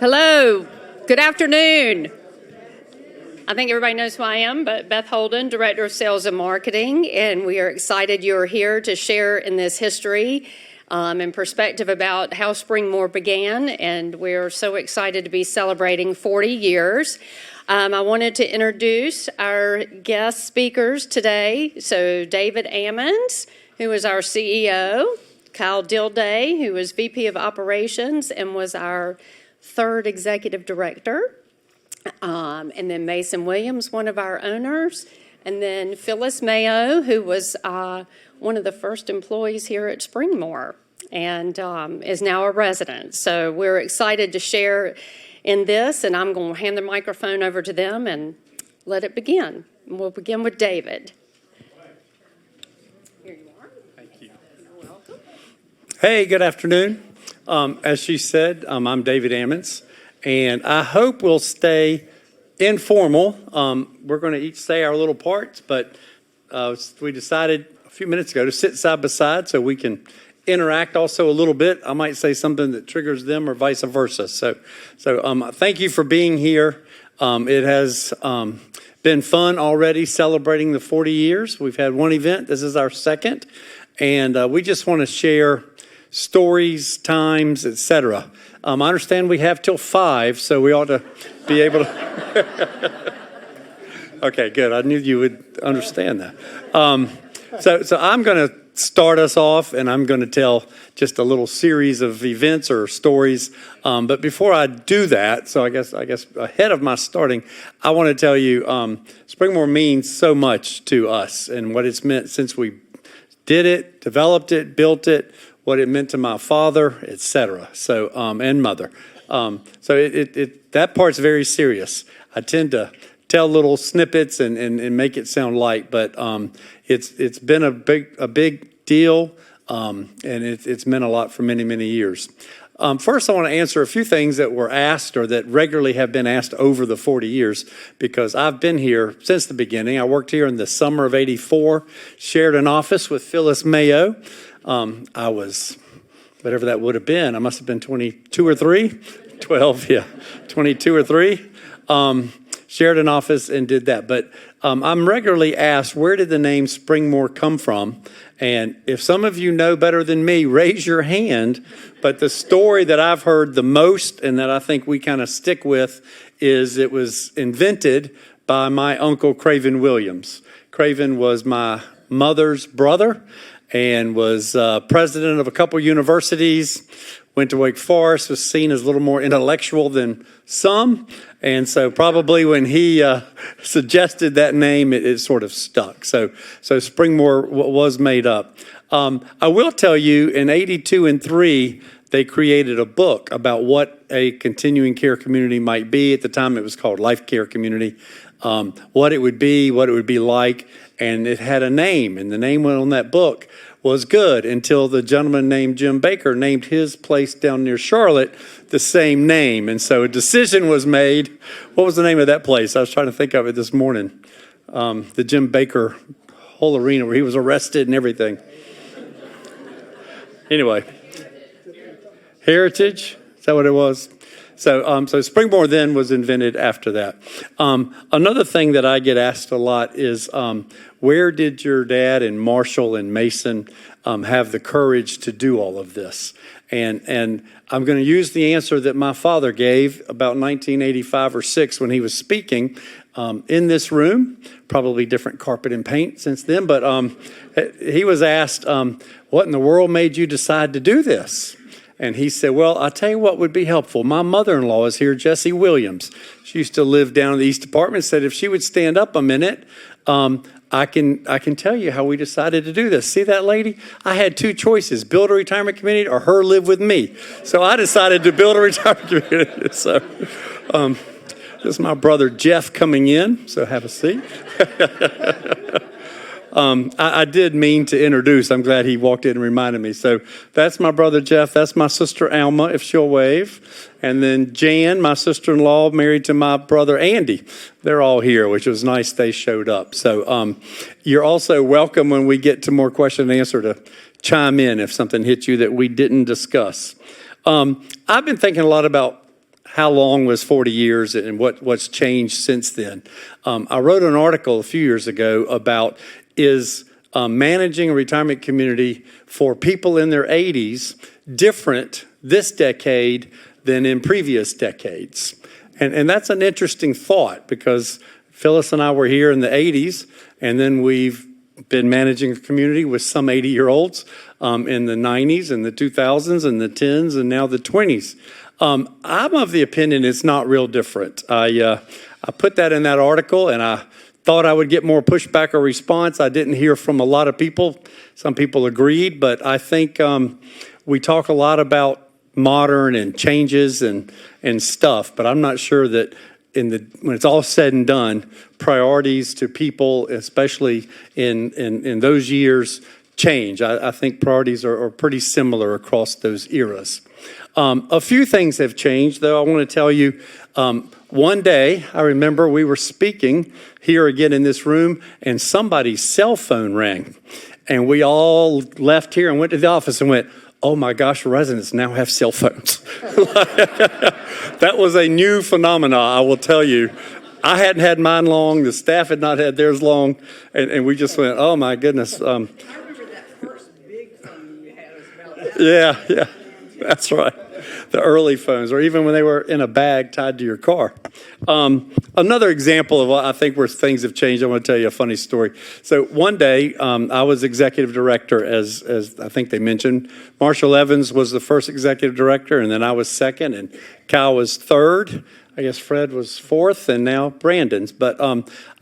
Hello, good afternoon. I think everybody knows who I am, but Beth Holden, Director of Sales and Marketing, and we are excited you're here to share in this history and perspective about how Springmoor began, and we're so excited to be celebrating 40 years. I wanted to introduce our guest speakers today. So David Ammons, who is our CEO, Kyle Dilday, who is VP of Operations and was our third executive director, and then Mason Williams, one of our owners, and then Phyllis Mayo, who was one of the first employees here at Springmoor and is now a resident. So we're excited to share in this, and I'm going to hand the microphone over to them and let it begin. And we'll begin with David. Here you are. Thank you. You're welcome. Hey, good afternoon. As she said, I'm David Ammons, and I hope we'll stay informal. We're going to each say our little parts, but we decided a few minutes ago to sit side by side so we can interact also a little bit. I might say something that triggers them or vice versa. So thank you for being here. It has been fun already celebrating the 40 years. We've had one event. This is our second, and we just want to share stories, times, etc. I understand we have till 5, so we ought to be able to. Okay, good. I knew you would understand that. So I'm going to start us off, and I'm going to tell just a little series of events or stories. But before I do that, so I guess ahead of my starting, I want to tell you, Springmoor means so much to us and what it's meant since we did it, developed it, built it, what it meant to my father, etc. So and mother. So that part's very serious. I tend to tell little snippets and make it sound light, but it's been a big deal, and it's meant a lot for many years. First, I want to answer a few things that were asked or that regularly have been asked over the 40 years, because I've been here since the beginning. I worked here in the summer of '84, shared an office with Phyllis Mayo. I was, whatever that would have been, I must have been 22 or 3, 12, yeah, 22 or 3. Shared an office and did that. But I'm regularly asked, where did the name Springmoor come from? And if some of you know better than me, raise your hand. But the story that I've heard the most and that I think we kind of stick with is it was invented by my uncle, Craven Williams. Craven was my mother's brother and was president of a couple universities, went to Wake Forest, was seen as a little more intellectual than some. And so probably when he suggested that name, it sort of stuck. So Springmoor was made up. I will tell you, in '82 and '83, they created a book about what a continuing care community might be. At the time, it was called Life Care Community. What it would be like, and it had a name, and the name on that book was good until the gentleman named Jim Baker named his place down near Charlotte the same name. And so a decision was made. What was the name of that place? I was trying to think of it this morning. The Jim Baker whole arena where he was arrested and everything. Anyway, Heritage, is that what it was? So Springmoor then was invented after that. Another thing that I get asked a lot is, where did your dad and Marshall and Mason have the courage to do all of this? And I'm going to use the answer that my father gave about 1985 or 6 when he was speaking in this room. Probably different carpet and paint since then, but he was asked, what in the world made you decide to do this? And he said, well, I'll tell you what would be helpful. My mother-in-law is here, Jessie Williams. She used to live down in the East Department. Said if she would stand up a minute, I can tell you how we decided to do this. See that lady? I had 2 choices, build a retirement community or her live with me. So I decided to build a retirement community. So this is my brother Jeff coming in, so have a seat. I did mean to introduce. I'm glad he walked in and reminded me. So that's my brother Jeff. That's my sister Alma, if she'll wave. And then Jan, my sister-in-law, married to my brother Andy. They're all here, which was nice they showed up. So you're also welcome when we get to more question and answer to chime in if something hits you that we didn't discuss. I've been thinking a lot about how long was 40 years and what's changed since then. I wrote an article a few years ago about is managing a retirement community for people in their 80s different this decade than in previous decades. And that's an interesting thought because Phyllis and I were here in the 80s, and then we've been managing a community with some 80-year-olds in the 90s and the 2000s and the 10s and now the 20s. I'm of the opinion it's not real different. I put that in that article, and I thought I would get more pushback or response. I didn't hear from a lot of people. Some people agreed, but I think we talk a lot about modern and changes and stuff, but I'm not sure that when it's all said and done, priorities to people, especially in those years, change. I think priorities are pretty similar across those eras. A few things have changed, though. I want to tell you, one day, I remember we were speaking here again in this room, and somebody's cell phone rang. And we all left here and went to the office and went, oh my gosh, residents now have cell phones. That was a new phenomenon, I will tell you. I hadn't had mine long. The staff had not had theirs long. And we just went, oh my goodness. I remember that first big phone you had was about Yeah, that's right. The early phones, or even when they were in a bag tied to your car. Another example of what I think where things have changed, I want to tell you a funny story. So one day, I was executive director, as I think they mentioned. Marshall Evans was the first executive director, and then I was second, and Kyle was third. I guess Fred was fourth, and now Brandon's. But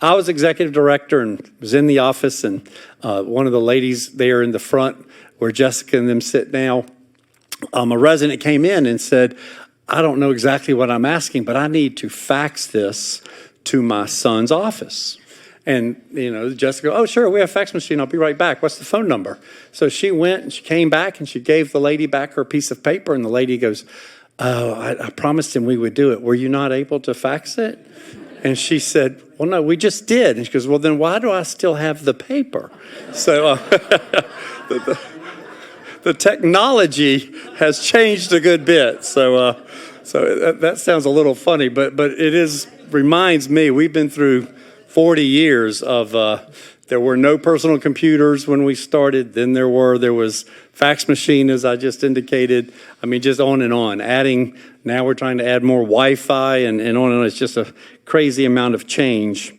I was executive director and was in the office, and one of the ladies there in the front where Jessica and them sit now, a resident came in and said, I don't know exactly what I'm asking, but I need to fax this to my son's office. And, Jessica, oh, sure, we have a fax machine. I'll be right back. What's the phone number? So she went and she came back and she gave the lady back her piece of paper. And the lady goes, oh, I promised him we would do it. Were you not able to fax it? And she said, well, no, we just did. And she goes, well, then why do I still have the paper? So the technology has changed a good bit. So that sounds a little funny, but reminds me, we've been through 40 years of, there were no personal computers when we started. Then there was fax machine, as I just indicated. I mean, just on and on. Now we're trying to add more Wi-Fi and on and on. It's just a crazy amount of change.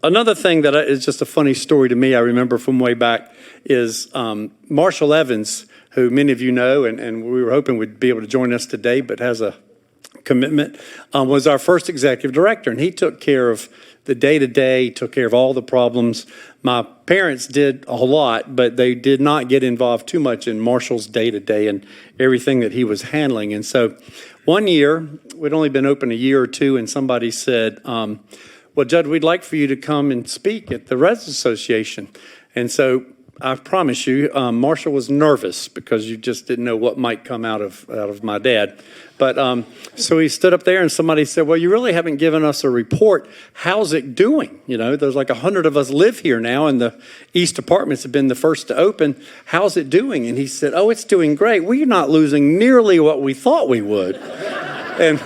Another thing that is just a funny story to me, I remember from way back, is Marshall Evans, who many of you know, and we were hoping would be able to join us today, but has a commitment, was our first executive director. And he took care of the day-to-day, took care of all the problems. My parents did a lot, but they did not get involved too much in Marshall's day-to-day and everything that he was handling. And so one year, we'd only been open a year or two, and somebody said, well, Judd, we'd like for you to come and speak at the Residents Association. And so I promise you, Marshall was nervous because you just didn't know what might come out of my dad. But so he stood up there and somebody said, well, you really haven't given us a report. How's it doing? There's like 100 of us live here now, and the East Apartments have been the first to open. How's it doing? And he said, oh, it's doing great. We're not losing nearly what we thought we would. And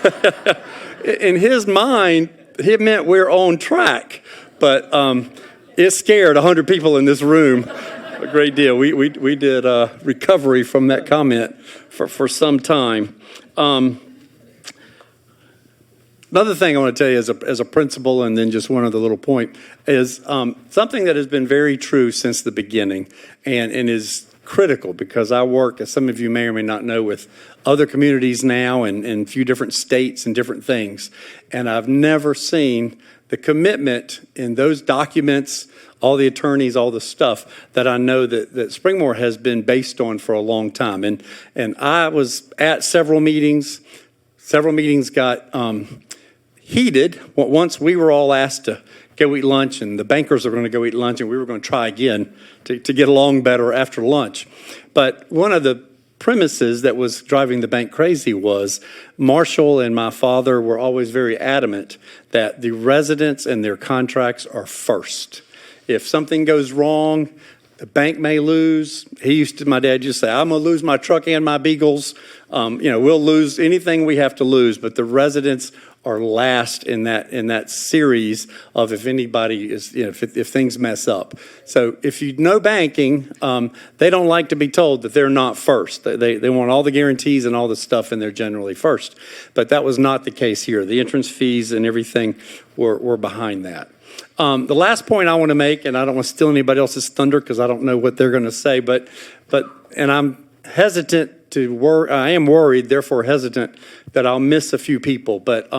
in his mind, it meant we're on track. But it scared 100 people in this room a great deal. We did recovery from that comment for some time. Another thing I want to tell you as a principal, and then just one other little point, is something that has been very true since the beginning and is critical because I work, as some of you may or may not know, with other communities now and a few different states and different things. And I've never seen the commitment in those documents, all the attorneys, all the stuff that I know that Springmoor has been based on for a long time. And I was at several meetings. Several meetings got heated once we were all asked to go eat lunch, and the bankers were going to go eat lunch, and we were going to try again to get along better after lunch. But one of the premises that was driving the bank crazy was Marshall and my father were always very adamant that the residents and their contracts are first. If something goes wrong, The bank may lose. My dad used to say, I'm going to lose my truck and my beagles. We'll lose anything we have to lose, but the residents are last in that series of if anybody is, if things mess up. So if you know banking, they don't like to be told that they're not first. They want all the guarantees and all the stuff, and they're generally first. But that was not the case here. The entrance fees and everything were behind that. The last point I want to make, and I don't want to steal anybody else's thunder because I don't know what they're going to say, but I'm hesitant I am worried, therefore hesitant, that I'll miss a few people. But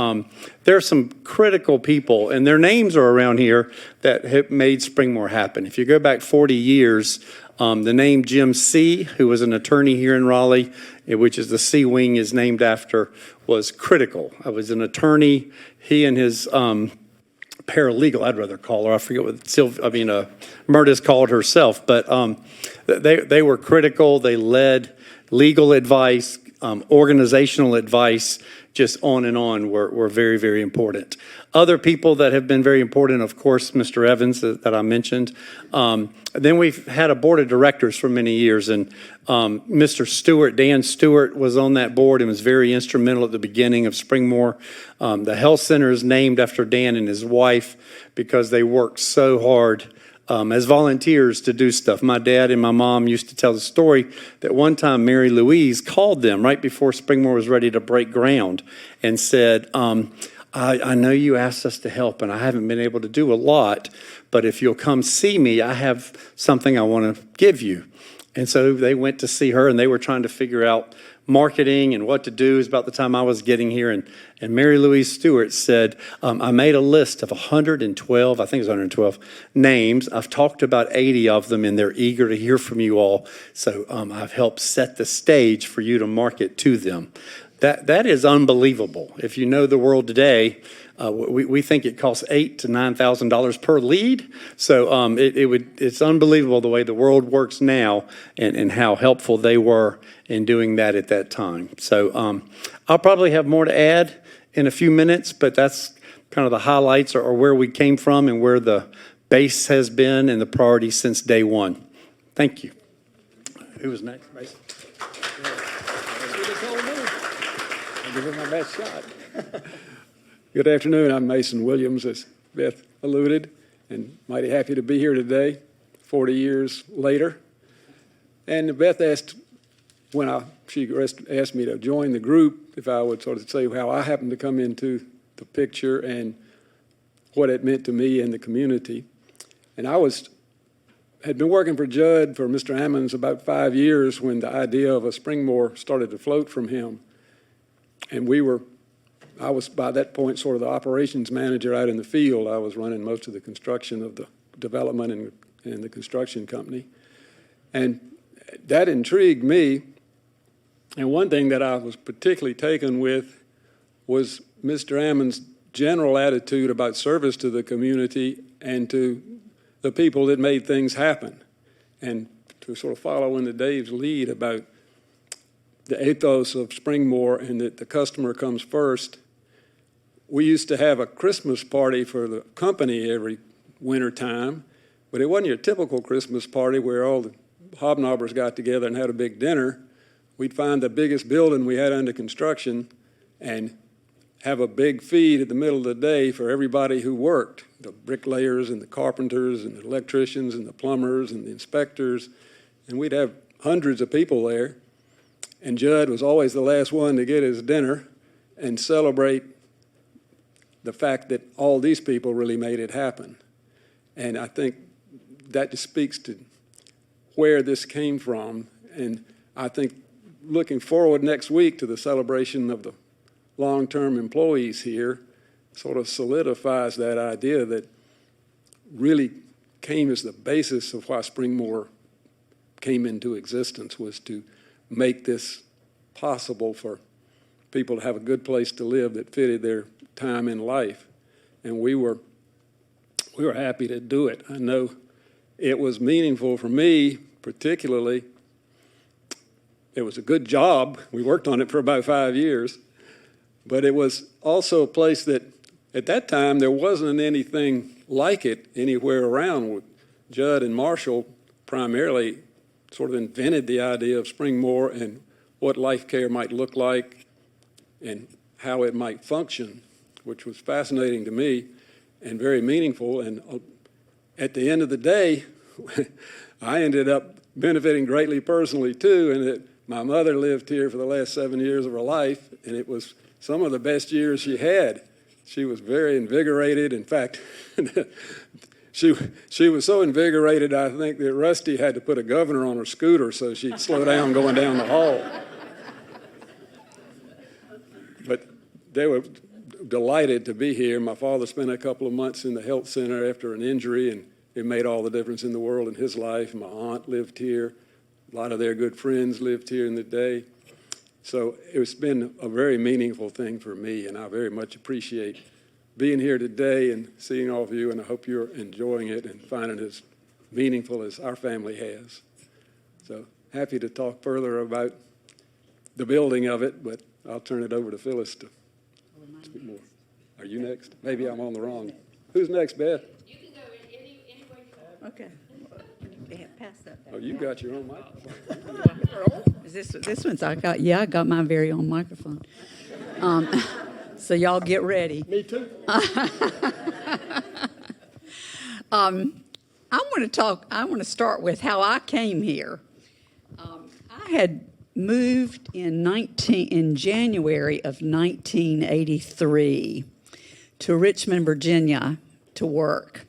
there are some critical people, and their names are around here that have made Springmoor happen. If you go back 40 years, the name Jim C., who was an attorney here in Raleigh, which is the C wing is named after, was critical. I was an attorney. He and his paralegal, I'd rather call her. I forget what Murtis called herself, but they were critical. They led legal advice, organizational advice, just on and on were very, very important. Other people that have been very important, of course, Mr. Evans that I mentioned. Then we've had a board of directors for many years, and Mr. Stewart, Dan Stewart, was on that board and was very instrumental at the beginning of Springmoor. The health center is named after Dan and his wife because they worked so hard as volunteers to do stuff. My dad and my mom used to tell the story that one time Mary Louise called them right before Springmoor was ready to break ground and said, I know you asked us to help and I haven't been able to do a lot, but if you'll come see me, I have something I want to give you. And so they went to see her and they were trying to figure out marketing and what to do. It was about the time I was getting here. And Mary Louise Stewart said, I made a list of 112, I think it was 112 names. I've talked about 80 of them and they're eager to hear from you all. So I've helped set the stage for you to market to them. That is unbelievable. If you know the world today, we think it costs $8,000 to $9,000 per lead. So it's unbelievable the way the world works now and how helpful they were in doing that at that time. So I'll probably have more to add in a few minutes, but that's kind of the highlights or where we came from and where the base has been and the priority since day one. Thank you. Who was next, Mason? Give it my best shot. Good afternoon. I'm Mason Williams, as Beth alluded, and mighty happy to be here today, 40 years later. And Beth asked she asked me to join the group, if I would sort of say how I happened to come into the picture and what it meant to me and the community. And I had been working for Judd for Mr. Ammons about 5 years when the idea of a Springmoor started to float from him. And I was by that point sort of the operations manager out in the field. I was running most of the construction of the development and the construction company. And that intrigued me. And one thing that I was particularly taken with was Mr. Ammons' general attitude about service to the community and to the people that made things happen. And to sort of follow into Dave's lead about the ethos of Springmoor and that the customer comes first. We used to have a Christmas party for the company every winter time, but it wasn't your typical Christmas party where all the hobnobbers got together and had a big dinner. We'd find the biggest building we had under construction and have a big feed at the middle of the day for everybody who worked, the bricklayers and the carpenters and the electricians and the plumbers and the inspectors, and we'd have hundreds of people there. And Judd was always the last one to get his dinner and celebrate the fact that all these people really made it happen. And I think that just speaks to where this came from. And I think looking forward next week to the celebration of the long-term employees here sort of solidifies that idea that really came as the basis of why Springmoor came into existence, was to make this possible for people to have a good place to live that fitted their time in life. And we were happy to do it. I know it was meaningful for me, particularly. It was a good job. We worked on it for about 5 years. But it was also a place that, at that time, there wasn't anything like it anywhere around. Judd and Marshall primarily sort of invented the idea of Springmoor and what life care might look like and how it might function, which was fascinating to me and very meaningful. And at the end of the day, I ended up benefiting greatly personally too, in that my mother lived here for the last 7 years of her life, and it was some of the best years she had. She was very invigorated. In fact, she was so invigorated, I think that Rusty had to put a governor on her scooter so she'd slow down going down the hall. But they were delighted to be here. My father spent a couple of months in the health center after an injury, and it made all the difference in the world in his life. My aunt lived here. A lot of their good friends lived here in the day. So it's been a very meaningful thing for me, and I very much appreciate being here today and seeing all of you, and I hope you're enjoying it and finding it as meaningful as our family has. So happy to talk further about the building of it, but I'll turn it over to Phyllis to speak more. Are you next? Maybe I'm on the wrong. Who's next, Beth? You can go any way you want. Okay. Pass that back. Oh, you got your own microphone. Is this one's I got? Yeah, I got my very own microphone. So y'all get ready. Me too. I want to start with how I came here. I had moved in January of 1983 to Richmond, Virginia, to work.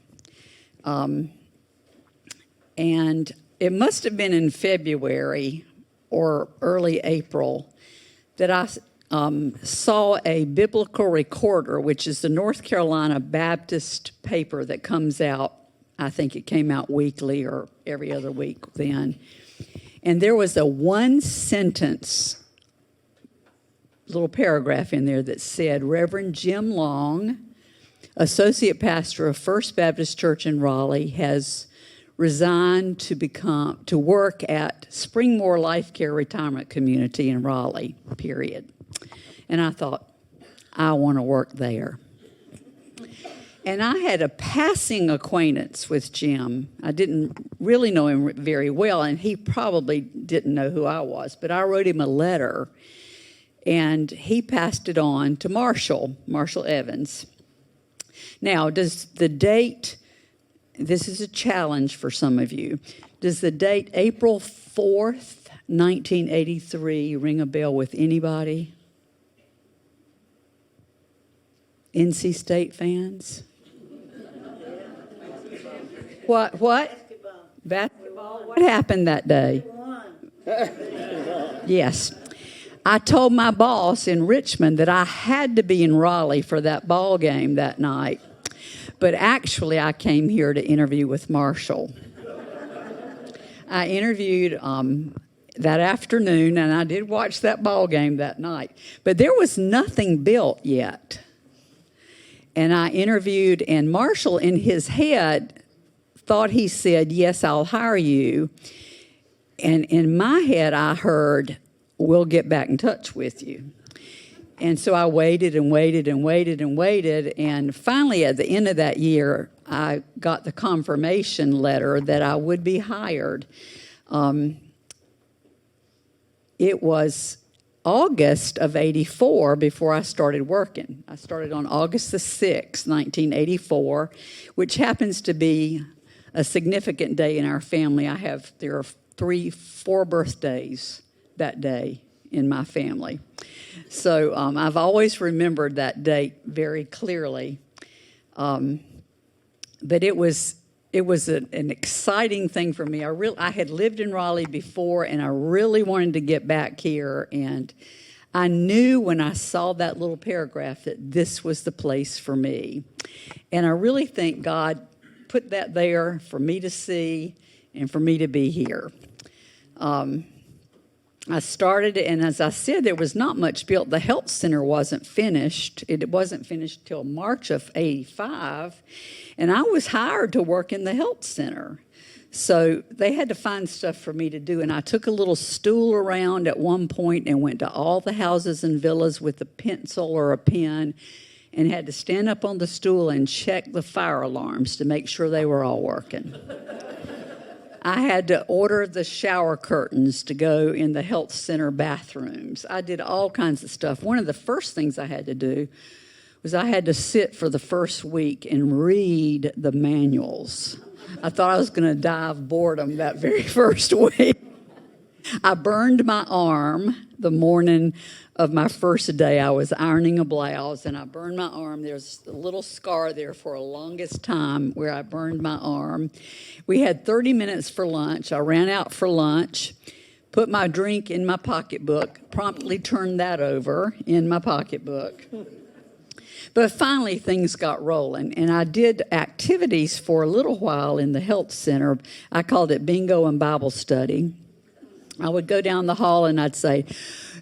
And it must have been in February or early April that I saw a biblical recorder, which is the North Carolina Baptist paper that comes out. I think it came out weekly or every other week then. And there was a one-sentence little paragraph in there that said, Reverend Jim Long, associate pastor of First Baptist Church in Raleigh, has resigned to work at Springmoor Life Care Retirement Community in Raleigh, period. And I thought, I want to work there. And I had a passing acquaintance with Jim. I didn't really know him very well, and he probably didn't know who I was, but I wrote him a letter, and he passed it on to Marshall Evans. Now, does the date, this is a challenge for some of you, does the date April 4th, 1983 ring a bell with anybody? NC State fans? What? Basketball. What happened that day? Yes. I told my boss in Richmond that I had to be in Raleigh for that ball game that night. But actually, I came here to interview with Marshall. I interviewed that afternoon, and I did watch that ball game that night. But there was nothing built yet. And I interviewed, and Marshall, in his head, thought he said, yes, I'll hire you. And in my head, I heard, we'll get back in touch with you. And so I waited and waited and waited and waited. And finally, at the end of that year, I got the confirmation letter that I would be hired. It was August of 84 before I started working. I started on August the 6th, 1984, which happens to be a significant day in our family. There are 4 birthdays that day in my family. So I've always remembered that date very clearly. But it was an exciting thing for me. I had lived in Raleigh before, and I really wanted to get back here. And I knew when I saw that little paragraph that this was the place for me. And I really think God put that there for me to see and for me to be here. I started, and as I said, there was not much built. The health center wasn't finished. It wasn't finished till March of 85, and I was hired to work in the health center. So they had to find stuff for me to do, and I took a little stool around at one point and went to all the houses and villas with a pencil or a pen and had to stand up on the stool and check the fire alarms to make sure they were all working. I had to order the shower curtains to go in the health center bathrooms. I did all kinds of stuff. One of the first things I had to do was I had to sit for the first week and read the manuals. I thought I was going to die of boredom that very first week. I burned my arm the morning of my first day. I was ironing a blouse, and I burned my arm. There's a little scar there for a longest time where I burned my arm. We had 30 minutes for lunch. I ran out for lunch, put my drink in my pocketbook, promptly turned that over in my pocketbook. But finally, things got rolling, and I did activities for a little while in the health center. I called it bingo and Bible study. I would go down the hall and I'd say,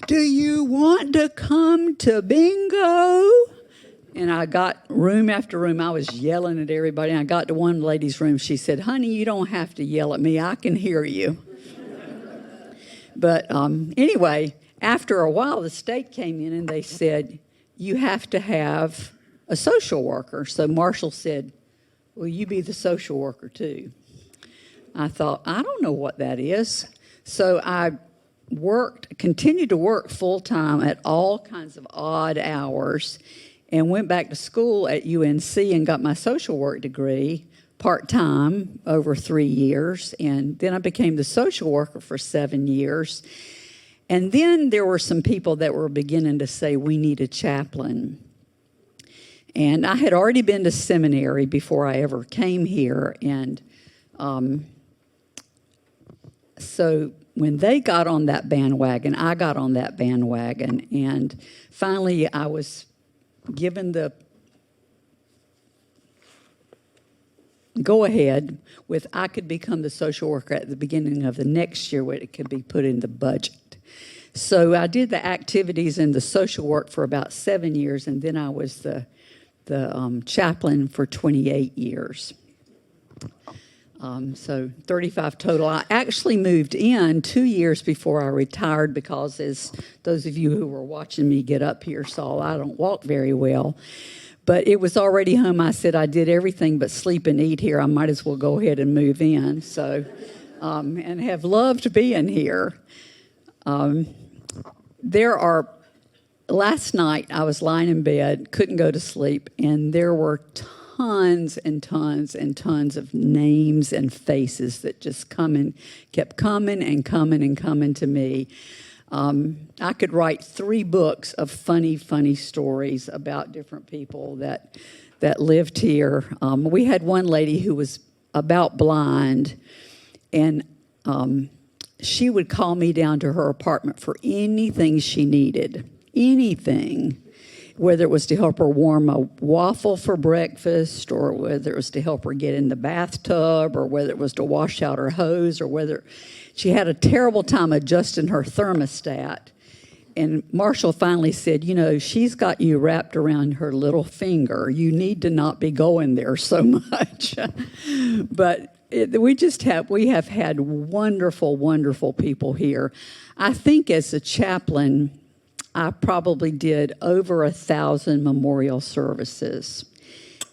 "Do you want to come to bingo?" And I got room after room. I was yelling at everybody. And I got to one lady's room. She said, "Honey, you don't have to yell at me. I can hear you." But anyway, after a while, the state came in and they said, "You have to have a social worker." So Marshall said, "Will you be the social worker too?" I thought, I don't know what that is. So I continued to work full-time at all kinds of odd hours and went back to school at UNC and got my social work degree part-time over 3 years. And then I became the social worker for 7 years. And then there were some people that were beginning to say, we need a chaplain. And I had already been to seminary before I ever came here. And so when they got on that bandwagon, I got on that bandwagon. And finally, I was given the go-ahead with I could become the social worker at the beginning of the next year when it could be put in the budget. So I did the activities in the social work for about 7 years, and then I was the chaplain for 28 years. So 35 total. I actually moved in 2 years before I retired because, as those of you who were watching me get up here saw, I don't walk very well. But it was already home. I said I did everything but sleep and eat here. I might as well go ahead and move in. So, and have loved being here. Last night I was lying in bed, couldn't go to sleep, and there were tons and tons and tons of names and faces that just kept coming and coming and coming to me. I could write 3 books of funny stories about different people that lived here. We had one lady who was about blind, and she would call me down to her apartment for anything she needed, anything. Whether it was to help her warm a waffle for breakfast, or whether it was to help her get in the bathtub, or whether it was to wash out her hose, or whether she had a terrible time adjusting her thermostat. And Marshall finally said, she's got you wrapped around her little finger. You need to not be going there so much. But we have had wonderful, wonderful people here. I think as a chaplain, I probably did over 1,000 memorial services.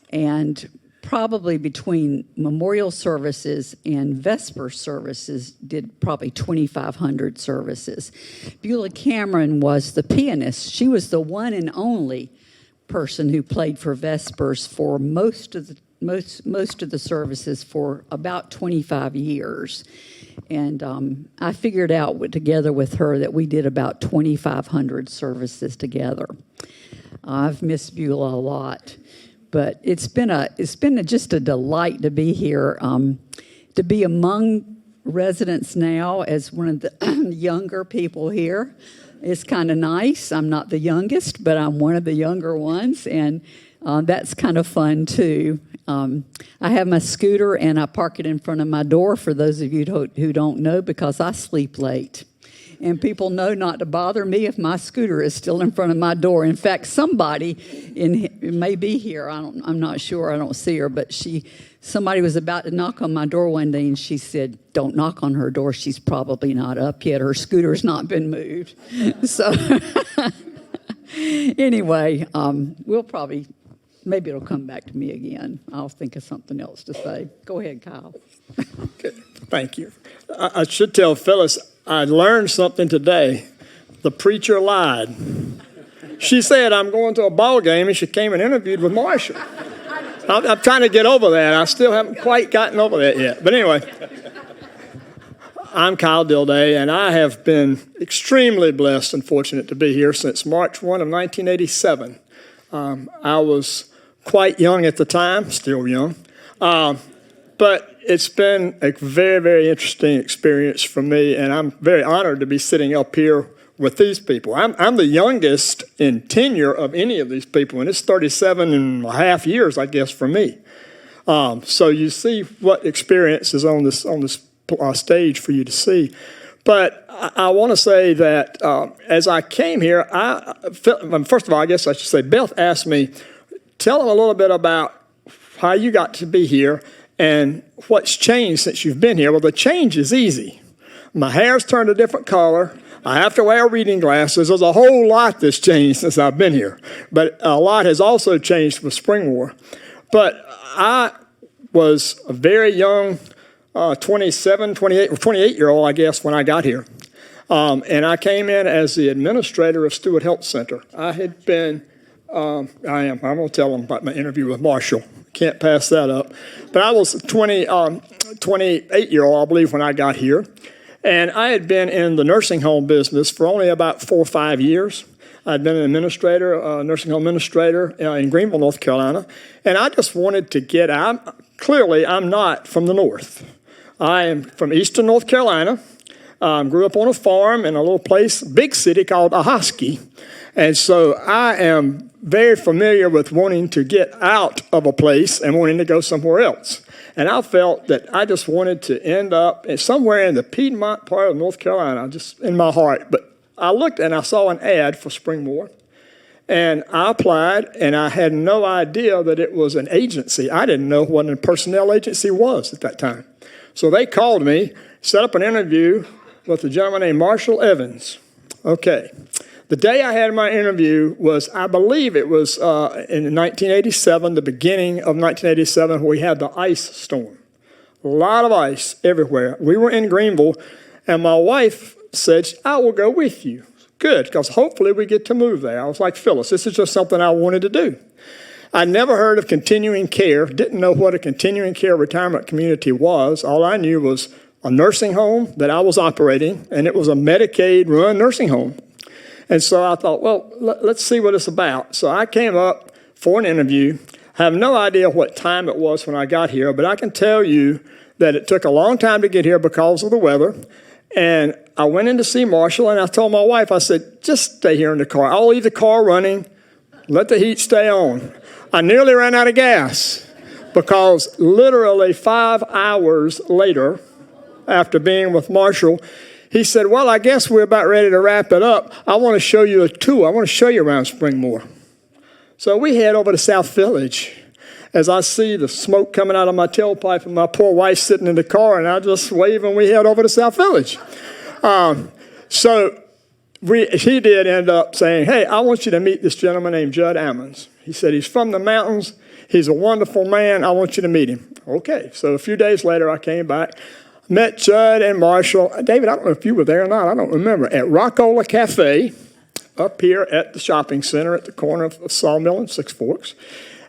And probably between memorial services and Vesper services, did probably 2,500 services. Beulah Cameron was the pianist. She was the one and only person who played for Vespers for most of the services for about 25 years. And I figured out together with her that we did about 2,500 services together. I've missed Beulah a lot, but it's been just a delight to be here, to be among residents now as one of the younger people here. It's kind of nice. I'm not the youngest, but I'm one of the younger ones, and that's kind of fun too. I have my scooter, and I park it in front of my door, for those of you who don't know, because I sleep late. And people know not to bother me if my scooter is still in front of my door. In fact, somebody may be here. I'm not sure. I don't see her. But somebody was about to knock on my door one day, and she said, "Don't knock on her door. She's probably not up yet. Her scooter's not been moved." So anyway, we'll probably maybe it'll come back to me again. I'll think of something else to say. Go ahead, Kyle. Thank you. I should tell Phyllis, I learned something today. The preacher lied. She said, I'm going to a ball game, and she came and interviewed with Marshall. I'm trying to get over that. I still haven't quite gotten over that yet. But anyway, I'm Kyle Dilday, and I have been extremely blessed and fortunate to be here since March 1 of 1987. I was quite young at the time, still young, but it's been a very, very interesting experience for me, and I'm very honored to be sitting up here with these people. I'm the youngest in tenure of any of these people, and it's 37 and a half years, I guess, for me. So you see what experience is on this stage for you to see. But I want to say that as I came here, first of all, I guess I should say, Beth asked me, tell them a little bit about how you got to be here and what's changed since you've been here. Well, the change is easy. My hair's turned a different color. I have to wear reading glasses. There's a whole lot that's changed since I've been here. But a lot has also changed with Springmoor. But I was a very young 28-year-old, I guess, when I got here. And I came in as the administrator of Stewart Health Center. I had been, I'm going to tell them about my interview with Marshall. Can't pass that up. But I was 28-year-old, I believe, when I got here. And I had been in the nursing home business for only about 4 or 5 years. I'd been an administrator, nursing home administrator in Greenville, North Carolina. And I just wanted to get out. Clearly, I'm not from the north. I am from eastern North Carolina. Grew up on a farm in a little place, big city called Ahoskie. And so I am very familiar with wanting to get out of a place and wanting to go somewhere else. And I felt that I just wanted to end up somewhere in the Piedmont part of North Carolina, just in my heart. But I looked and I saw an ad for Springmoor. And I applied, and I had no idea that it was an agency. I didn't know what a personnel agency was at that time. So they called me, set up an interview with a gentleman named Marshall Evans. Okay. The day I had my interview was, I believe it was in 1987, the beginning of 1987, where we had the ice storm. A lot of ice everywhere. We were in Greenville, and my wife said, I will go with you. Good, because hopefully we get to move there. I was like, Phyllis, this is just something I wanted to do. I never heard of continuing care, didn't know what a continuing care retirement community was. All I knew was a nursing home that I was operating, and it was a Medicaid-run nursing home. And so I thought, well, let's see what it's about. So I came up for an interview. I have no idea what time it was when I got here, but I can tell you that it took a long time to get here because of the weather. And I went in to see Marshall, and I told my wife, I said, just stay here in the car. I'll leave the car running. Let the heat stay on. I nearly ran out of gas because literally 5 hours later, after being with Marshall, he said, well, I guess we're about ready to wrap it up. I want to show you a tour. I want to show you around Springmoor. So we head over to South Village. As I see the smoke coming out of my tailpipe and my poor wife sitting in the car, and I just wave and we head over to South Village. He did end up saying, hey, I want you to meet this gentleman named Judd Ammons. He said, he's from the mountains. He's a wonderful man. I want you to meet him. Okay, so a few days later I came back. Met Judd and Marshall. David, I don't know if you were there or not. I don't remember. At Rockola Cafe up here at the shopping center at the corner of Sawmill and Six Forks.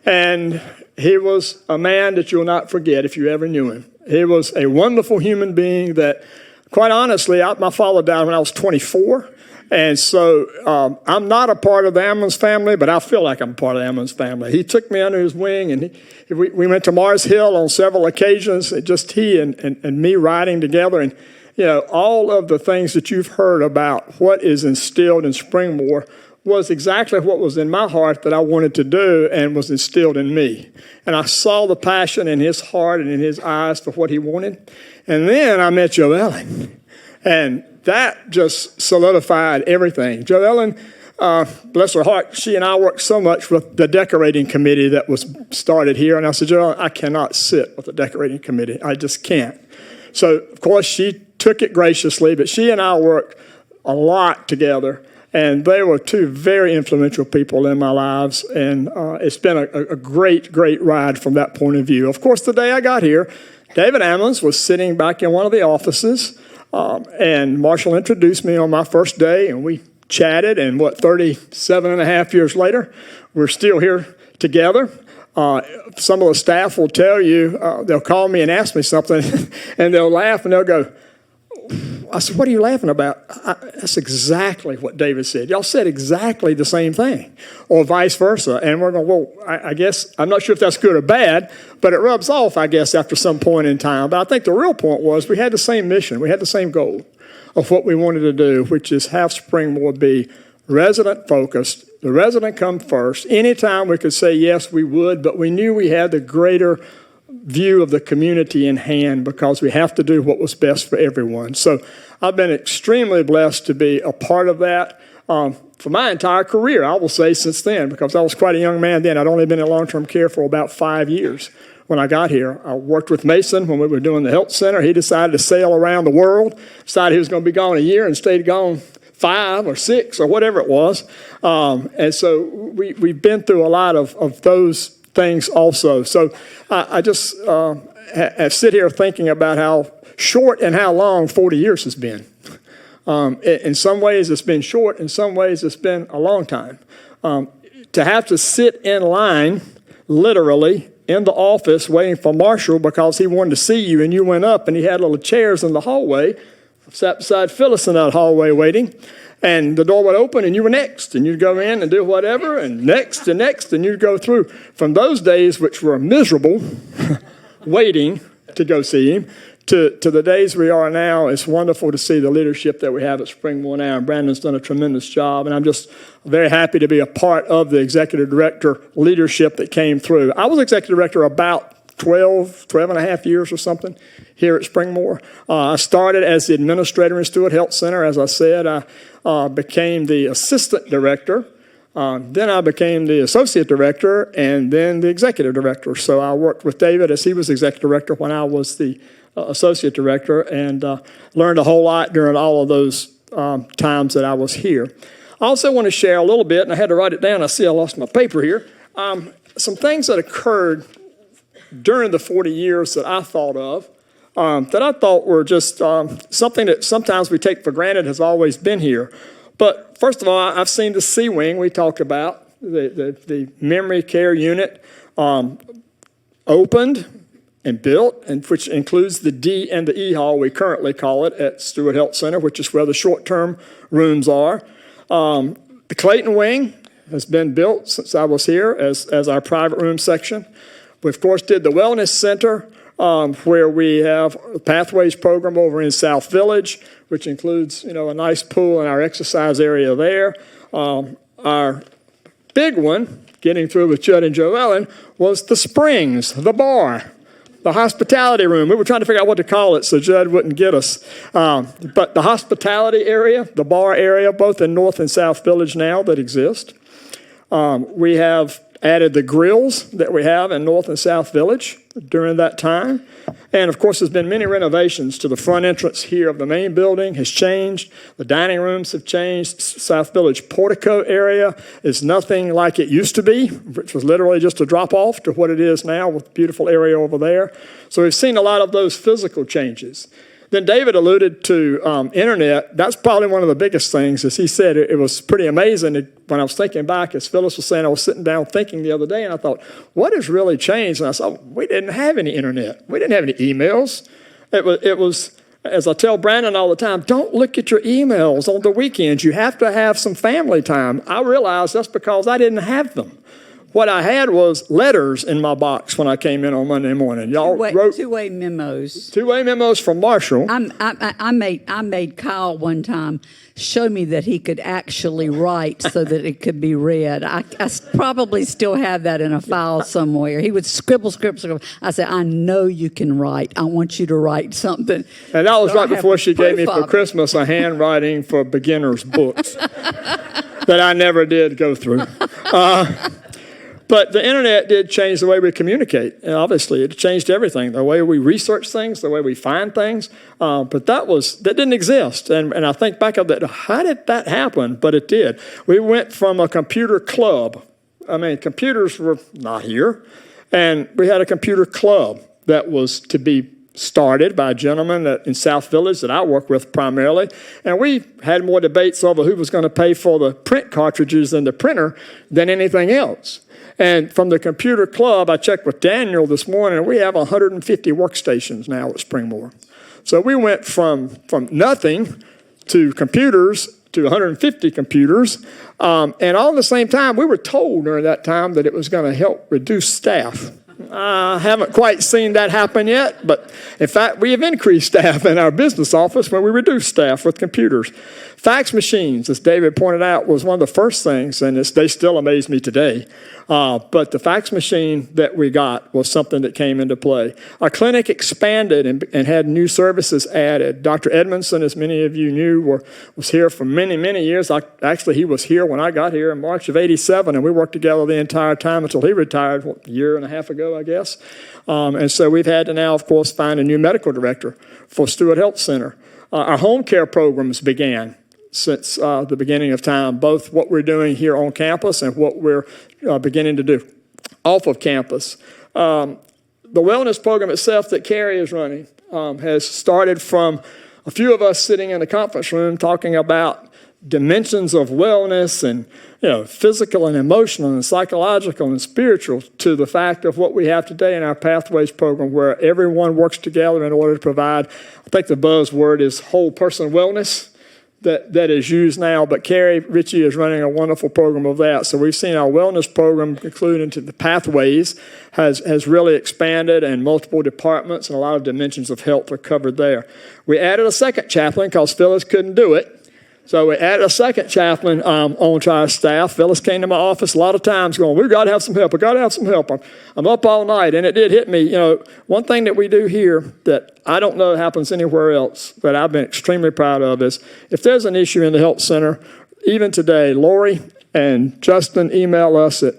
And he was a man that you'll not forget if you ever knew him. He was a wonderful human being that, quite honestly, my father died when I was 24. And so I'm not a part of the Ammons family, but I feel like I'm part of the Ammons family. He took me under his wing, and we went to Mars Hill on several occasions, just he and me riding together. And, you know, all of the things that you've heard about what is instilled in Springmoor was exactly what was in my heart that I wanted to do and was instilled in me. And I saw the passion in his heart and in his eyes for what he wanted. And then I met Joe Ellen. And that just solidified everything. Jo Ellen, bless her heart, she and I worked so much with the decorating committee that was started here. And I said, Jo Ellen, I cannot sit with the decorating committee. I just can't. So, of course, she took it graciously, but she and I worked a lot together. And they were two very influential people in my lives, and it's been a great, great ride from that point of view. Of course, the day I got here, David Ammons was sitting back in one of the offices, and Marshall introduced me on my first day, and we chatted, and 37 and a half years later, we're still here together. Some of the staff will tell you, they'll call me and ask me something, and they'll laugh, and they'll go, I said, what are you laughing about? That's exactly what David said. Y'all said exactly the same thing, or vice versa. And we're going, well, I guess, I'm not sure if that's good or bad, but it rubs off, I guess, after some point in time. But I think the real point was we had the same mission. We had the same goal of what we wanted to do, which is have Springmoor be resident-focused. The resident come first. Anytime we could say yes, we would, but we knew we had the greater view of the community in hand because we have to do what was best for everyone. So I've been extremely blessed to be a part of that for my entire career, I will say, since then, because I was quite a young man then. I'd only been in long-term care for about 5 years when I got here. I worked with Mason when we were doing the health center. He decided to sail around the world, decided he was going to be gone a year and stayed gone 5 or 6 or whatever it was. And so we've been through a lot of those things also. So I just sit here thinking about how short and how long 40 years has been. In some ways it's been short, in some ways it's been a long time. To have to sit in line, literally, in the office waiting for Marshall because he wanted to see you and you went up and he had little chairs in the hallway. I sat beside Phyllis in that hallway waiting. And the door would open and you were next. And you'd go in and do whatever and next and next. And you'd go through. From those days, which were miserable, waiting to go see him, to the days we are now, it's wonderful to see the leadership that we have at Springmoor now. And Brandon's done a tremendous job. And I'm just very happy to be a part of the executive director leadership that came through. I was executive director about 12 and a half years or something here at Springmoor. I started as the administrator in Stewart Health Center. As I said, I became the assistant director. Then I became the associate director and then the executive director. So I worked with David as he was executive director when I was the associate director and learned a whole lot during all of those times that I was here. I also want to share a little bit, and I had to write it down. I see I lost my paper here. Some things that occurred during the 40 years that I thought of, that I thought were just something that sometimes we take for granted has always been here. But first of all, I've seen the C Wing we talked about, the memory care unit opened and built, and which includes the D and the E hall, we currently call it, at Stewart Health Center, which is where the short-term rooms are. The Clayton Wing has been built since I was here as our private room section. We, of course, did the Wellness Center, where we have a Pathways program over in South Village, which includes, a nice pool and our exercise area there. Our big one, getting through with Judd and Joe Ellen, was the Springs, the bar, the hospitality room. We were trying to figure out what to call it so Judd wouldn't get us. But the hospitality area, the bar area, both in North and South Village now that exist. We have added the grills that we have in North and South Village during that time. And, of course, there's been many renovations to the front entrance here of the main building has changed. The dining rooms have changed. South Village portico area is nothing like it used to be, which was literally just a drop-off to what it is now with the beautiful area over there. So we've seen a lot of those physical changes. Then David alluded to internet. That's probably one of the biggest things. As he said, it was pretty amazing when I was thinking back, as Phyllis was saying, I was sitting down thinking the other day, and I thought, what has really changed? And I saw, we didn't have any internet. We didn't have any emails. It was, as I tell Brandon all the time, don't look at your emails on the weekends. You have to have some family time. I realized that's because I didn't have them. What I had was letters in my box when I came in on Monday morning. Y'all wrote two-way memos. Two-way memos from Marshall. I made Kyle one time show me that he could actually write so that it could be read. I probably still have that in a file somewhere. He would scribble. I said, I know you can write. I want you to write something. And that was right before she gave me for it. Christmas a handwriting for beginners books that I never did go through. But the internet did change the way we communicate. And obviously, it changed everything, the way we research things, the way we find things. But that didn't exist. And I think back of that, how did that happen? But it did. We went from a computer club. I mean, computers were not here. And we had a computer club that was to be started by a gentleman in South Village that I work with primarily. And we had more debates over who was going to pay for the print cartridges and the printer than anything else. And from the computer club, I checked with Daniel this morning, and we have 150 workstations now at Springmoor. So we went from nothing to computers to 150 computers. And all at the same time, we were told during that time that it was going to help reduce staff. I haven't quite seen that happen yet, but in fact, we have increased staff in our business office when we reduced staff with computers. Fax machines, as David pointed out, was one of the first things, and they still amaze me today. But the fax machine that we got was something that came into play. Our clinic expanded and had new services added. Dr. Edmondson, as many of you knew, was here for many, many years. Actually, he was here when I got here in March of '87, and we worked together the entire time until he retired, a year and a half ago, I guess. And so we've had to now, of course, find a new medical director for Stewart Health Center. Our home care programs began since the beginning of time, both what we're doing here on campus and what we're beginning to do off of campus. The wellness program itself that Carrie is running has started from a few of us sitting in the conference room talking about dimensions of wellness and physical and emotional and psychological and spiritual to the fact of what we have today in our Pathways program where everyone works together in order to provide, I think the buzzword is whole person wellness. That is used now, but Carrie Ritchie is running a wonderful program of that. So we've seen our wellness program include into the Pathways has really expanded, and multiple departments and a lot of dimensions of health are covered there. We added a second chaplain because Phyllis couldn't do it. So we added a second chaplain onto our staff. Phyllis came to my office a lot of times going, we've got to have some help. We've got to have some help. I'm up all night. And it did hit me. One thing that we do here that I don't know happens anywhere else that I've been extremely proud of is if there's an issue in the health center, even today, Lori and Justin email us at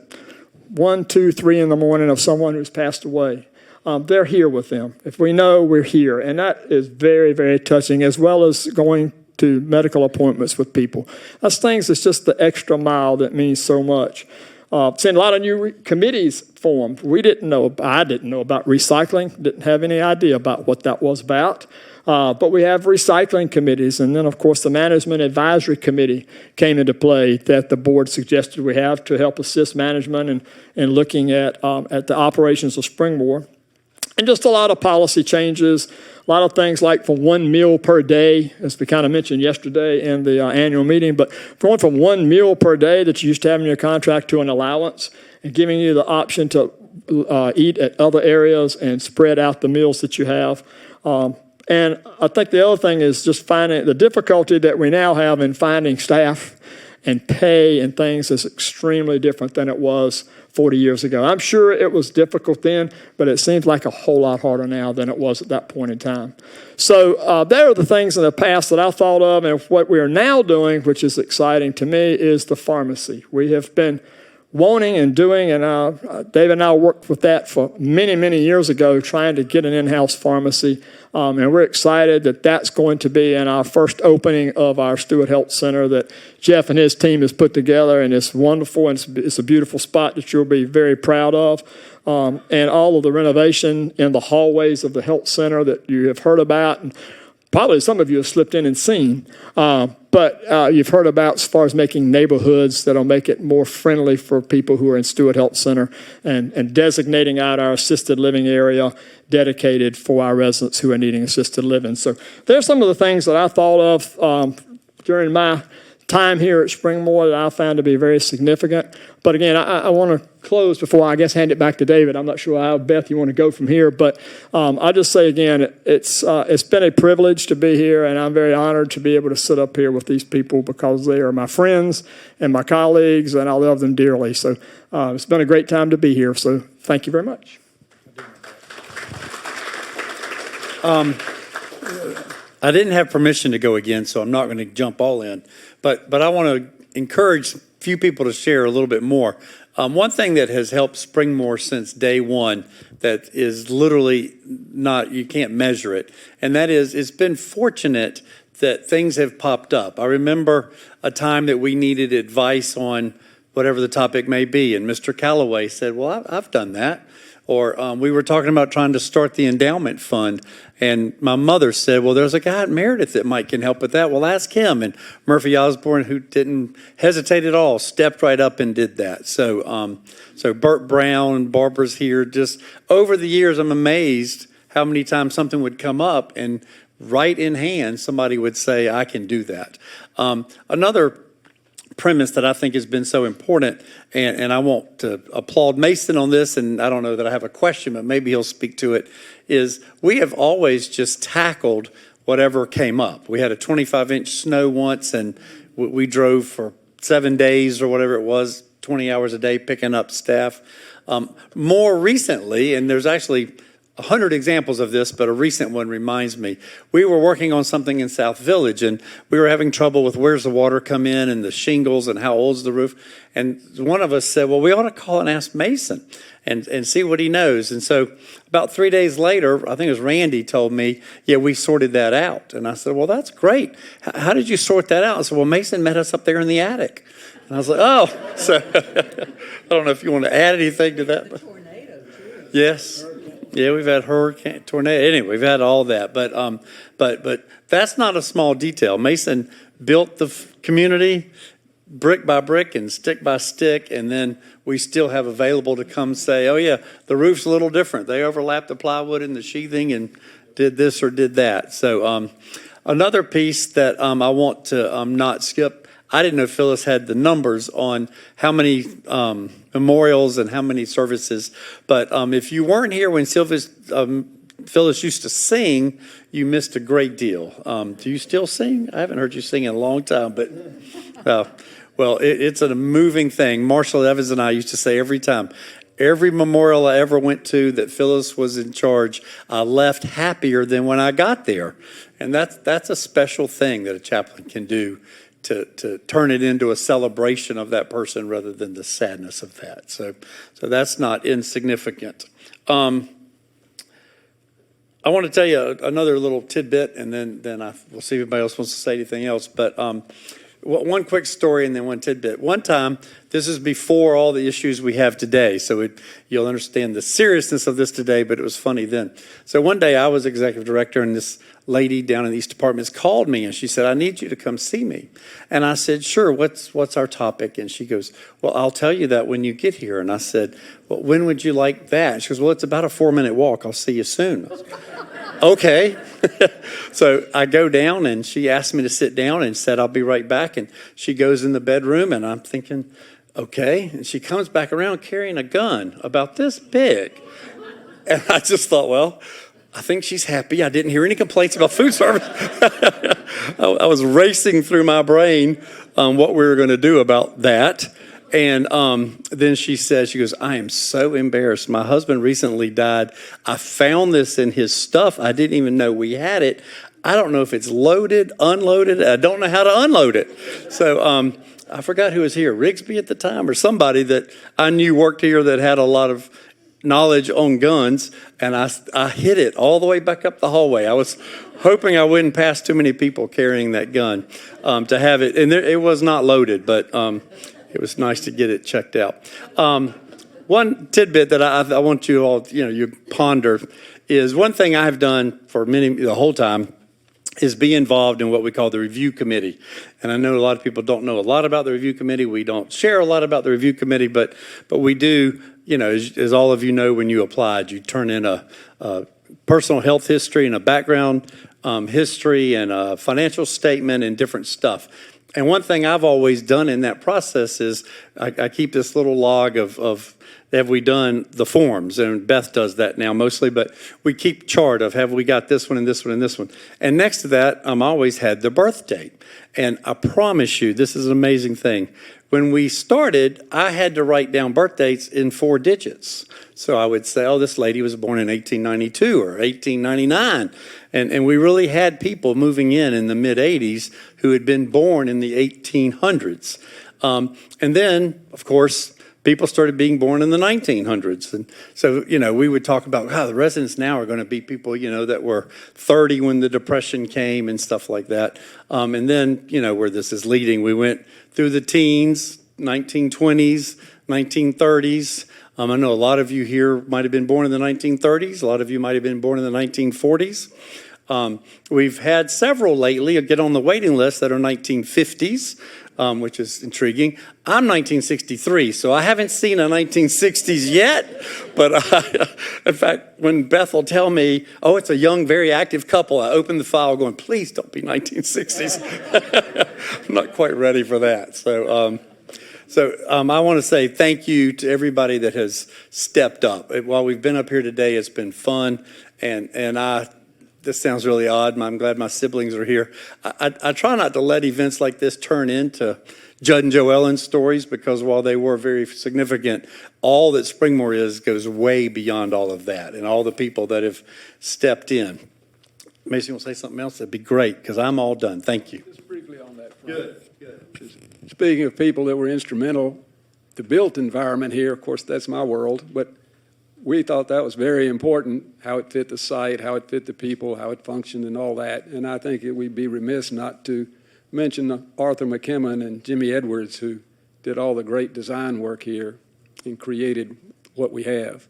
1, 2, 3 in the morning of someone who's passed away. They're here with them. If we know, we're here. And that is very, very touching, as well as going to medical appointments with people. That's things that's just the extra mile that means so much. Seeing a lot of new committees formed. I didn't know about recycling, didn't have any idea about what that was about. But we have recycling committees. And then, of course, the Management Advisory Committee came into play that the board suggested we have to help assist management in looking at the operations of Springmoor. And just a lot of policy changes, a lot of things like from 1 meal per day, as we kind of mentioned yesterday in the annual meeting, but going from 1 meal per day that you used to have in your contract to an allowance and giving you the option to eat at other areas and spread out the meals that you have. And I think the other thing is just finding the difficulty that we now have in finding staff and pay and things is extremely different than it was 40 years ago. I'm sure it was difficult then, but it seems like a whole lot harder now than it was at that point in time. So there are the things in the past that I thought of, and what we are now doing, which is exciting to me, is the pharmacy. We have been wanting and doing, and David and I worked with that for many, many years ago, trying to get an in-house pharmacy. And we're excited that that's going to be in our first opening of our Stewart Health Center that Jeff and his team has put together, and it's wonderful, and it's a beautiful spot that you'll be very proud of. And all of the renovation in the hallways of the health center that you have heard about, and probably some of you have slipped in and seen, but you've heard about as far as making neighborhoods that'll make it more friendly for people who are in Stewart Health Center and designating out our assisted living area dedicated for our residents who are needing assisted living. So there's some of the things that I thought of during my time here at Springmoor that I found to be very significant. But again, I want to close before I guess hand it back to David. I'm not sure how, Beth, you want to go from here. But I'll just say again, it's been a privilege to be here, and I'm very honored to be able to sit up here with these people because they are my friends and my colleagues, and I love them dearly. So it's been a great time to be here. So thank you very much. I didn't have permission to go again, so I'm not going to jump all in. But I want to encourage a few people to share a little bit more. One thing that has helped Springmoor since day one that is literally not, you can't measure it, and that is it's been fortunate that things have popped up. I remember a time that we needed advice on whatever the topic may be, and Mr. Calloway said, well, I've done that. Or we were talking about trying to start the endowment fund, and my mother said, well, there's a guy at Meredith that might can help with that. Well, ask him. And Murphy Osborne, who didn't hesitate at all, stepped right up and did that. So Bert Brown, Barbara's here. Just over the years, I'm amazed how many times something would come up, and right in hand, somebody would say, I can do that. Another premise that I think has been so important, and I want to applaud Mason on this, and I don't know that I have a question, but maybe he'll speak to it, is we have always just tackled whatever came up. We had a 25-inch snow once, and we drove for 7 days or whatever it was, 20 hours a day picking up staff. More recently, and there's actually 100 examples of this, but a recent one reminds me. We were working on something in South Village, and we were having trouble with where's the water come in and the shingles and how old's the roof. And one of us said, well, we ought to call and ask Mason and see what he knows. And so about 3 days later, I think it was Randy told me, yeah, we sorted that out. And I said, well, that's great. How did you sort that out? I said, well, Mason met us up there in the attic. And I was like, oh, so I don't know if you want to add anything to that. But yes. Yeah, we've had hurricane, tornado. Anyway, we've had all that, but that's not a small detail. Mason built the community brick by brick and stick by stick, and then we still have available to come say, oh yeah, the roof's a little different. They overlapped the plywood and the sheathing and did this or did that. So another piece that I want to not skip. I didn't know Phyllis had the numbers on how many memorials and how many services. But if you weren't here when Phyllis used to sing, you missed a great deal. Do you still sing? I haven't heard you sing in a long time. But well, it's a moving thing. Marshall Evans and I used to say every time, every memorial I ever went to that Phyllis was in charge, I left happier than when I got there. And that's a special thing that a chaplain can do, to turn it into a celebration of that person rather than the sadness of that. So that's not insignificant. I want to tell you another little tidbit, and then we'll see if anybody else wants to say anything else. But one quick story and then one tidbit. One time, this is before all the issues we have today, so you'll understand the seriousness of this today, but it was funny then. So one day I was executive director, and this lady down in the East Departments called me, and she said, I need you to come see me. And I said, sure, what's our topic? And she goes, well, I'll tell you that when you get here. And I said, well, when would you like that? She goes, well, it's about a 4-minute walk. I'll see you soon. Okay. So I go down, and she asked me to sit down and said, I'll be right back. And she goes in the bedroom, and I'm thinking, okay. And she comes back around carrying a gun about this big. And I just thought, well, I think she's happy. I didn't hear any complaints about food service. I was racing through my brain what we were going to do about that. And then she goes, I am so embarrassed. My husband recently died. I found this in his stuff. I didn't even know we had it. I don't know if it's loaded, unloaded. I don't know how to unload it. So I forgot who was here, Rigsby at the time, or somebody that I knew worked here that had a lot of knowledge on guns, and I hid it all the way back up the hallway. I was hoping I wouldn't pass too many people carrying that gun to have it. And it was not loaded, but it was nice to get it checked out. One tidbit that I want you all, you ponder is one thing I've done for the whole time is be involved in what we call the review committee. And I know a lot of people don't know a lot about the review committee. We don't share a lot about the review committee, but we do, as all of you know, when you applied, you turn in a personal health history and a background history and a financial statement and different stuff. And one thing I've always done in that process is I keep this little log of have we done the forms, and Beth does that now mostly, but we keep chart of have we got this one and this one and this one. And next to that, I'm always had the birth date. And I promise you, this is an amazing thing. When we started, I had to write down birth dates in 4 digits. So I would say, oh, this lady was born in 1892 or 1899. And we really had people moving in the mid-'80s who had been born in the 1800s. And then, of course, people started being born in the 1900s. And so, we would talk about how the residents now are going to be people, that were 30 when the Depression came and stuff like that. And then, where this is leading, we went through the teens, 1920s, 1930s. I know a lot of you here might have been born in the 1930s. A lot of you might have been born in the 1940s. We've had several lately get on the waiting list that are 1950s, which is intriguing. I'm 1963, so I haven't seen a 1960s yet. But in fact, when Beth will tell me, oh, it's a young, very active couple, I open the file going, please don't be 1960s. I'm not quite ready for that. So I want to say thank you to everybody that has stepped up. While we've been up here today, it's been fun, and this sounds really odd. I'm glad my siblings are here. I try not to let events like this turn into Judd and Joe Ellen stories, because while they were very significant, all that Springmoor is goes way beyond all of that, and all the people that have stepped in. Mason, you want to say something else? That'd be great, because I'm all done. Thank you. Just briefly on that front. Good. Speaking of people that were instrumental, the built environment here, of course, that's my world, but we thought that was very important, how it fit the site, how it fit the people, how it functioned and all that. And I think we'd be remiss not to mention Arthur McKimmon and Jimmy Edwards, who did all the great design work here and created what we have.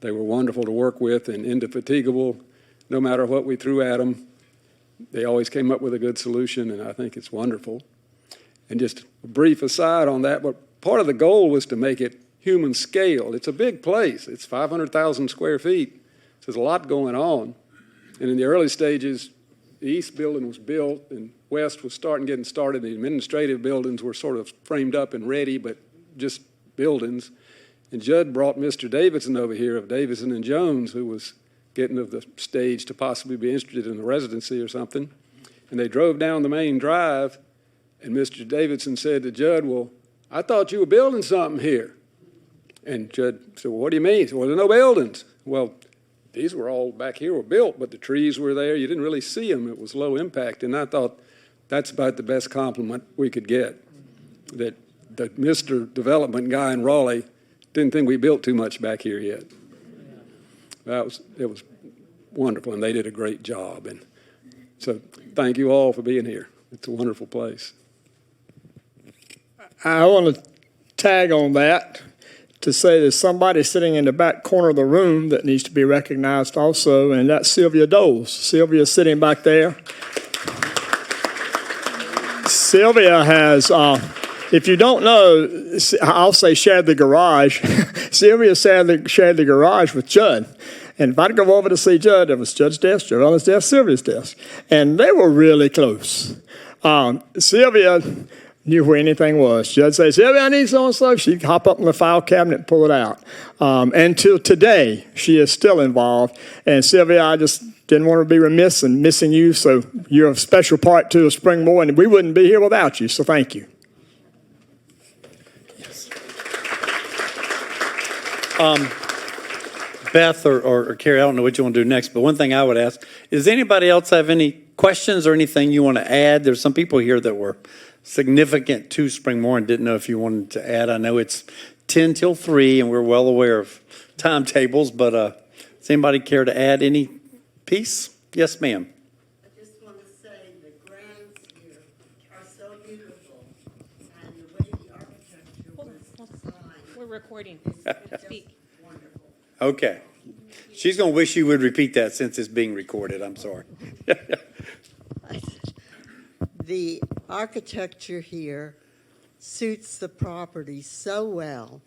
They were wonderful to work with and indefatigable. No matter what we threw at them, they always came up with a good solution, and I think it's wonderful. And just a brief aside on that, but part of the goal was to make it human scale. It's a big place. It's 500,000 square feet. So there's a lot going on. And in the early stages, the east building was built and west was getting started. The administrative buildings were sort of framed up and ready, but just buildings. And Judd brought Mr. Davidson over here of Davidson and Jones, who was getting of the stage to possibly be interested in the residency or something. And they drove down the main drive, and Mr. Davidson said to Judd, well, I thought you were building something here. And Judd said, well, what do you mean? He said, well, there are no buildings. Well, these were all back here were built, but the trees were there. You didn't really see them. It was low impact. And I thought that's about the best compliment we could get, that the Mr. Development guy in Raleigh didn't think we built too much back here yet. It was wonderful, and they did a great job. And so thank you all for being here. It's a wonderful place. I want to tag on that to say there's somebody sitting in the back corner of the room that needs to be recognized also, and that's Sylvia Doles. Sylvia's sitting back there. Sylvia has, if you don't know, I'll say shared the garage. Sylvia shared the garage with Judd. And if I'd go over to see Judd, it was Judd's desk, Joe Ellen's desk, Sylvia's desk. And they were really close. Sylvia knew where anything was. Judd said, Sylvia, I need so-and-so. She'd hop up in the file cabinet and pull it out. Until today, she is still involved. And Sylvia, I just didn't want to be remiss in missing you, so you're a special part to Springmoor, and we wouldn't be here without you, so thank you. Yes. Beth or Carrie, I don't know what you want to do next, but one thing I would ask, does anybody else have any questions or anything you want to add? There's some people here that were significant to Springmoor and didn't know if you wanted to add. I know it's 10 till 3, and we're well aware of timetables, but does anybody care to add any piece? Yes, ma'am. I just want to say the grounds here are so beautiful, and the way the architecture was designed. We're recording. Speak. Wonderful. Okay. She's going to wish you would repeat that since it's being recorded. I'm sorry. The architecture here suits the property so well.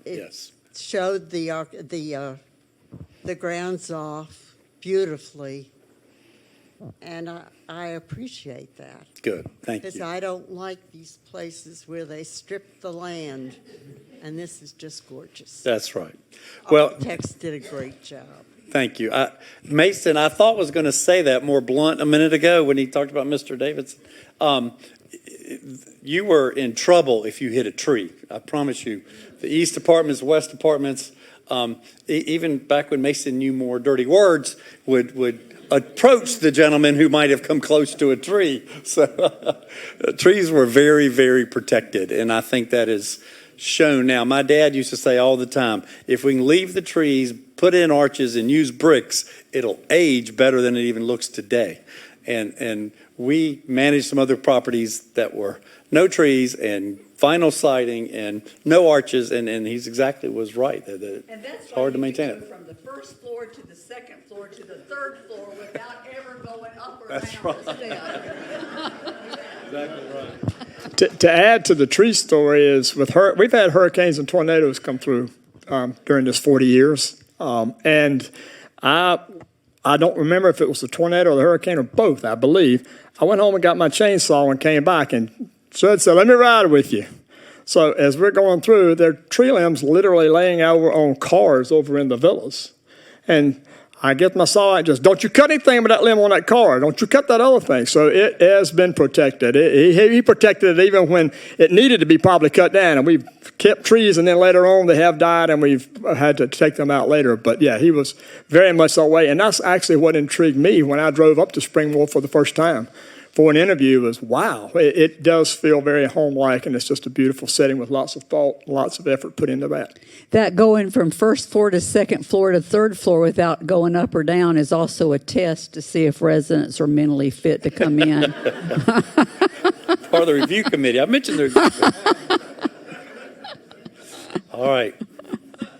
It Yes. showed the grounds off beautifully, and I appreciate that. Good. Thank Because you. I don't like these places where they strip the land, and this is just gorgeous. That's right. Well, Architects did a great job. thank you. Mason, I thought was going to say that more blunt a minute ago when he talked about Mr. Davidson. You were in trouble if you hit a tree. I promise you. The east apartments, west apartments, even back when Mason knew more dirty words, would approach the gentleman who might have come close to a tree. So trees were very, very protected, and I think that is shown now. My dad used to say all the time, if we can leave the trees, put in arches, and use bricks, it'll age better than it even looks today. And we managed some other properties that were no trees and vinyl siding and no arches, and he's exactly was right. That it's hard to maintain it. From the first floor to the second floor to the third floor without ever going up or That's down right. the stairs. Exactly right. To add to the tree story is we've had hurricanes and tornadoes come through during this 40 years. And I don't remember if it was the tornado or the hurricane or both, I believe. I went home and got my chainsaw and came back, and Judd said, let me ride with you. So as we're going through, there are tree limbs literally laying over on cars over in the villas. And I get my saw out, just, don't you cut anything with that limb on that car. Don't you cut that other thing. So it has been protected. He protected it even when it needed to be probably cut down. And we've kept trees, and then later on they have died, and we've had to take them out later. But yeah, he was very much that way. And that's actually what intrigued me when I drove up to Springmoor for the first time for an interview was, wow, it does feel very home-like, and it's just a beautiful setting with lots of thought, lots of effort put into that. That going from first floor to second floor to third floor without going up or down is also a test to see if residents are mentally fit to come in. Part of the review committee. I mentioned the review committee. All right.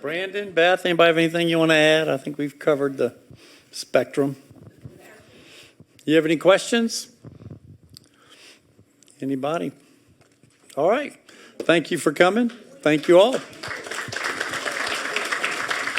Brandon, Beth, anybody have anything you want to add? I think we've covered the spectrum. You have any questions? Anybody? All right. Thank you for coming. Thank you all.